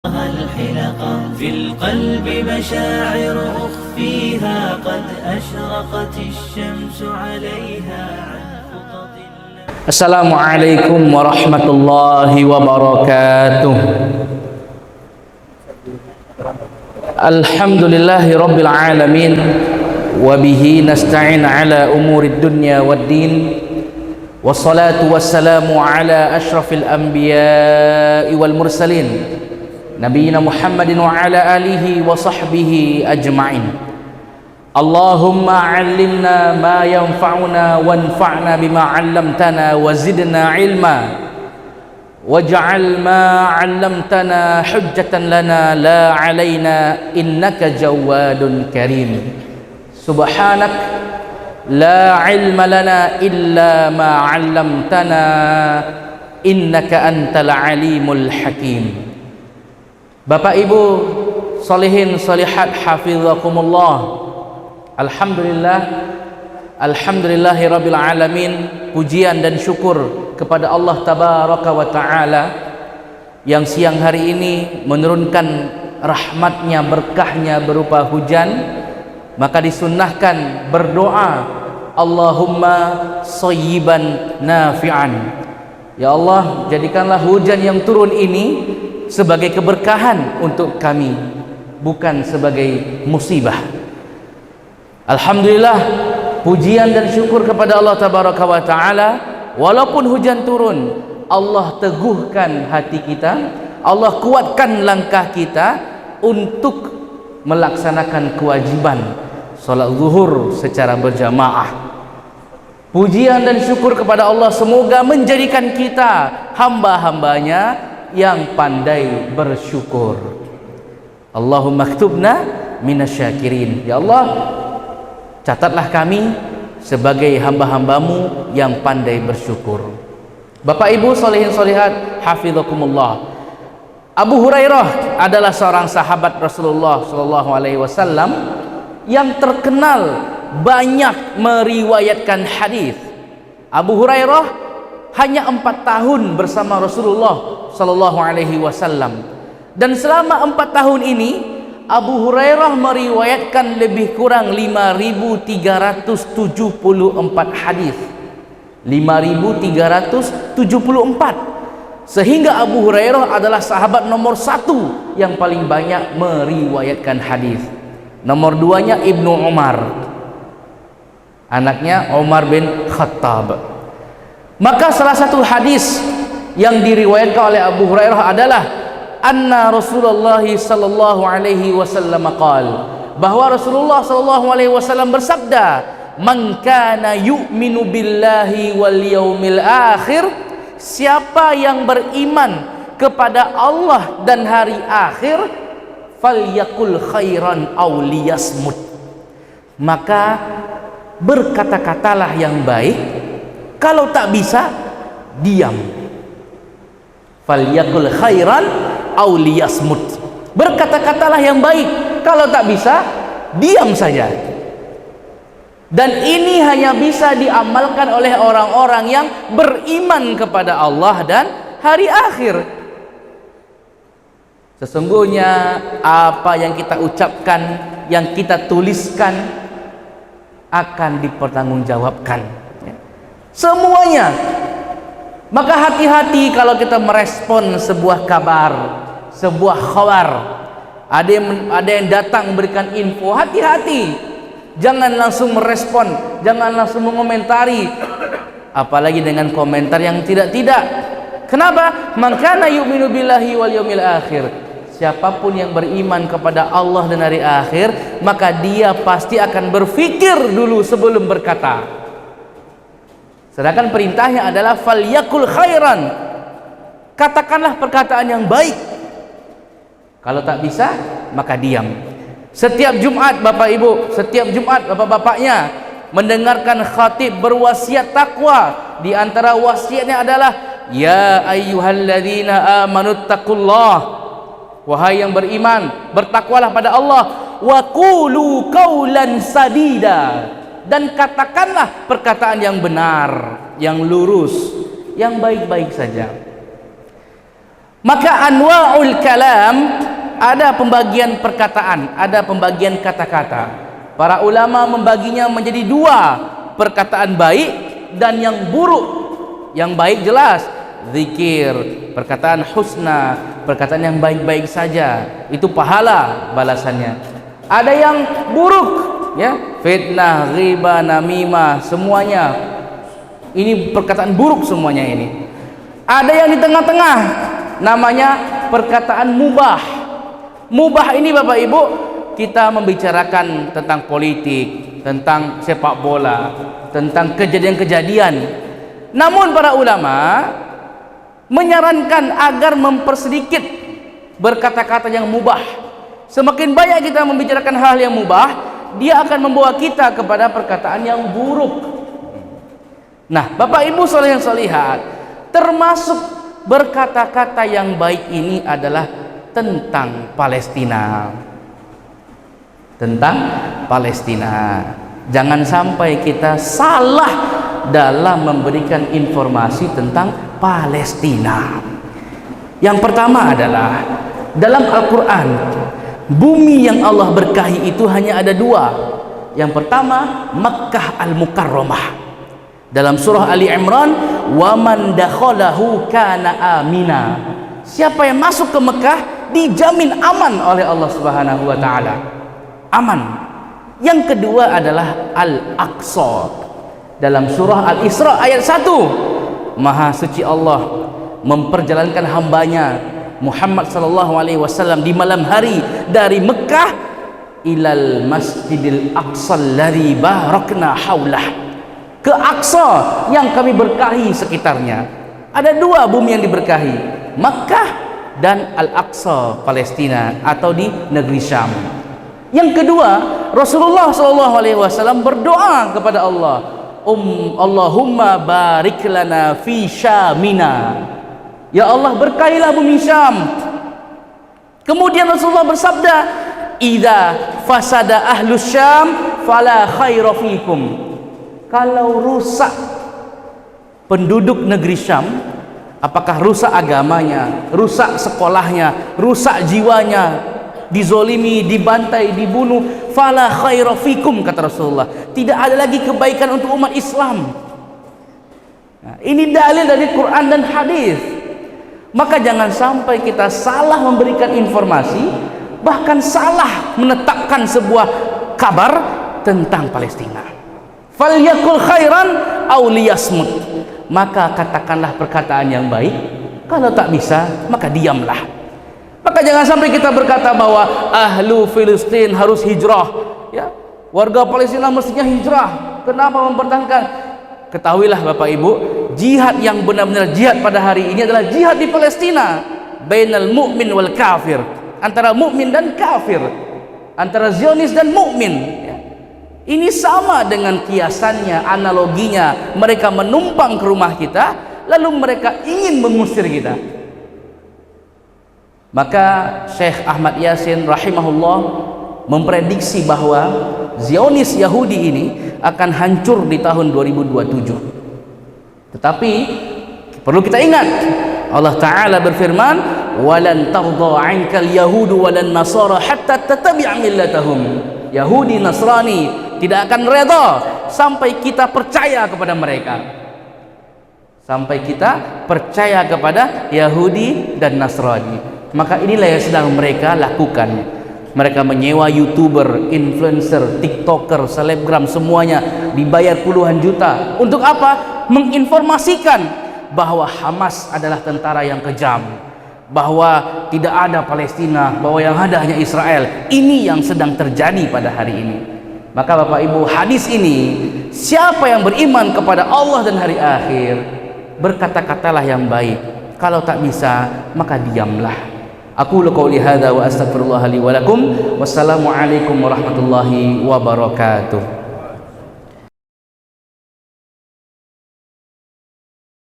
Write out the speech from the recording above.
الحلقة في القلب مشاعر أخفيها قد أشرقت الشمس عليها. السلام عليكم ورحمة الله وبركاته. الحمد لله رب العالمين وبه نستعين على أمور الدنيا والدين والصلاة والسلام على أشرف الأنبياء والمرسلين نبينا محمد وعلى آله وصحبه أجمعين. اللهم علمنا ما ينفعنا وانفعنا بما علمتنا وزدنا علما واجعل ما علمتنا حجة لنا لا علينا إنك جواد كريم. سبحانك لا علم لنا إلا ما علمتنا إنك أنت العليم الحكيم. Bapak Ibu solihin solihat hafizakumullah. Alhamdulillahi rabbil alamin. Pujian dan syukur kepada Allah tabaraka wa ta'ala yang siang hari ini menurunkan rahmatnya, berkahnya berupa hujan. Maka disunnahkan berdoa, Allahumma shayyiban nafi'an. Ya Allah, jadikanlah hujan yang turun ini sebagai keberkahan untuk kami, bukan sebagai musibah. Alhamdulillah, pujian dan syukur kepada Allah tabaraka wa ta'ala. Walaupun hujan turun, Allah teguhkan hati kita, Allah kuatkan langkah kita untuk melaksanakan kewajiban salat zuhur secara berjamaah. Pujian dan syukur kepada Allah semoga menjadikan kita hamba-hambanya yang pandai bersyukur. Allahumma aktubna minasyakirin. Ya Allah, catatlah kami sebagai hamba-hambamu yang pandai bersyukur. Bapak Ibu solihin solihat hafizakumullah. Abu Hurairah adalah seorang sahabat Rasulullah sallallahu alaihi wasallam yang terkenal banyak meriwayatkan hadis. Abu Hurairah hanya 4 tahun bersama Rasulullah sallallahu alaihi wasallam, dan selama 4 tahun ini Abu Hurairah meriwayatkan lebih kurang 5.374 hadis. 5.374, sehingga Abu Hurairah adalah sahabat nomor 1 yang paling banyak meriwayatkan hadis. Nomor 2-nya Ibnu Umar, anaknya Umar bin Khattab. Maka salah satu hadis yang diriwayatkan oleh Abu Hurairah adalah anna Rasulullah sallallahu alaihi wasallam qaal, bahwa Rasulullah sallallahu alaihi wasallam bersabda, man kana yu'minu billahi wal yaumil akhir, siapa yang beriman kepada Allah dan hari akhir, falyakul khairan aw liyasmut, maka berkata-katalah yang baik, kalau tak bisa diam. Falyakul khairan aw liyasmut, berkata-katalah yang baik, kalau tak bisa diam saja. Dan ini hanya bisa diamalkan oleh orang-orang yang beriman kepada Allah dan hari akhir. Sesungguhnya apa yang kita ucapkan, yang kita tuliskan akan dipertanggungjawabkan, semuanya. Maka hati-hati kalau kita merespon sebuah kabar, sebuah khabar. Ada yang datang memberikan info, hati-hati, jangan langsung merespon, jangan langsung mengomentari, apalagi dengan komentar yang tidak-tidak. Kenapa? Man kana yu'minu billahi wal yaumil akhir, siapapun yang beriman kepada Allah dan hari akhir, maka dia pasti akan berfikir dulu sebelum berkata. Sedangkan perintahnya adalah falyakul khairan, katakanlah perkataan yang baik, kalau tak bisa maka diam. Setiap Jumat Bapak Ibu, setiap Jumat bapak-bapaknya mendengarkan khatib berwasiat takwa. Di antara wasiatnya adalah ya ayyuhalladzina amanuttaqullah, wahai yang beriman, bertakwalah pada Allah. Wa qulu qaulan sadida, dan katakanlah perkataan yang benar, yang lurus, yang baik-baik saja. Maka anwa'ul kalam, ada pembagian perkataan, ada pembagian kata-kata. Para ulama membaginya menjadi dua, perkataan baik dan yang buruk. Yang baik jelas zikir, perkataan husna, perkataan yang baik-baik saja, itu pahala balasannya. Ada yang buruk, ya, fitnah, ghibah, namimah, semuanya ini perkataan buruk semuanya ini. Ada yang di tengah-tengah, namanya perkataan mubah. Mubah ini Bapak Ibu, kita membicarakan tentang politik, tentang sepak bola, tentang kejadian-kejadian. Namun para ulama menyarankan agar mempersedikit berkata-kata yang mubah. Semakin banyak kita membicarakan hal yang mubah, dia akan membawa kita kepada perkataan yang buruk. Nah, Bapak Ibu saleh yang salihat, termasuk berkata-kata yang baik ini adalah tentang Palestina. Tentang Palestina. Jangan sampai kita salah dalam memberikan informasi tentang Palestina. Yang pertama adalah dalam Al-Quran, bumi yang Allah berkahi itu hanya ada dua. Yang pertama Makkah Al-Mukarramah. Dalam surah Ali Imran, wa man dakhalahu kana amina. Siapa yang masuk ke Mekah dijamin aman oleh Allah Subhanahu wa taala. Aman. Yang kedua adalah Al-Aqsa. Dalam surah Al-Isra ayat 1, Maha suci Allah memperjalankan hambanya Muhammad sallallahu alaihi wasallam di malam hari dari Mekah ilal Masjidil Aqsa alladzi barakna haulah, ke Aqsa yang kami berkahi sekitarnya. Ada dua bumi yang diberkahi, Mekah dan Al-Aqsa Palestina atau di negeri Syam. Yang kedua, Rasulullah sallallahu alaihi wasallam berdoa kepada Allah, Allahumma barik lana fi Syamina. Ya Allah, berkahilah bumi Syam. Kemudian Rasulullah bersabda, idza fasada ahlus Syam fala khaira fikum. Kalau rusak penduduk negeri Syam, apakah rusak agamanya, rusak sekolahnya, rusak jiwanya, dizolimi, dibantai, dibunuh, fala khaira fikum, kata Rasulullah, tidak ada lagi kebaikan untuk umat Islam. Nah, ini dalil dari Quran dan hadis. Maka jangan sampai kita salah memberikan informasi, bahkan salah menetapkan sebuah kabar tentang Palestina. Falyakul khairan aw liyasmut. Maka katakanlah perkataan yang baik, kalau tak bisa maka diamlah. Maka jangan sampai kita berkata bahwa ahlu Filistin harus hijrah, ya, warga Palestina mestinya hijrah. Kenapa mempertahankan? Ketahuilah Bapak Ibu, jihad yang benar-benar jihad pada hari ini adalah jihad di Palestina, bainal mu'min wal kafir, antara mukmin dan kafir, antara Zionis dan mukmin, ya. Ini sama dengan kiasannya, analoginya, mereka menumpang ke rumah kita lalu mereka ingin mengusir kita. Maka Syekh Ahmad Yasin rahimahullah memprediksi bahwa Zionis Yahudi ini akan hancur di tahun 2027. Tetapi perlu kita ingat, Allah Ta'ala berfirman, walan tardha 'ankal yahudu walan nasara hatta tattabi'a millatahum. Yahudi, Nasrani tidak akan reda sampai kita percaya kepada mereka. Sampai kita percaya kepada Yahudi dan Nasrani. Maka inilah yang sedang mereka lakukan. Mereka menyewa YouTuber, influencer, TikToker, selebgram, semuanya dibayar puluhan juta. Untuk apa? Menginformasikan bahwa Hamas adalah tentara yang kejam, bahwa tidak ada Palestina, bahwa yang ada hanya Israel. Ini yang sedang terjadi pada hari ini. Maka Bapak Ibu, hadis ini, siapa yang beriman kepada Allah dan hari akhir, berkata-katalah yang baik. Kalau tak bisa, maka diamlah. Aqulu qouli hadza wa astaghfirullah li wa lakum. Wassalamu alaikum warahmatullahi wabarakatuh.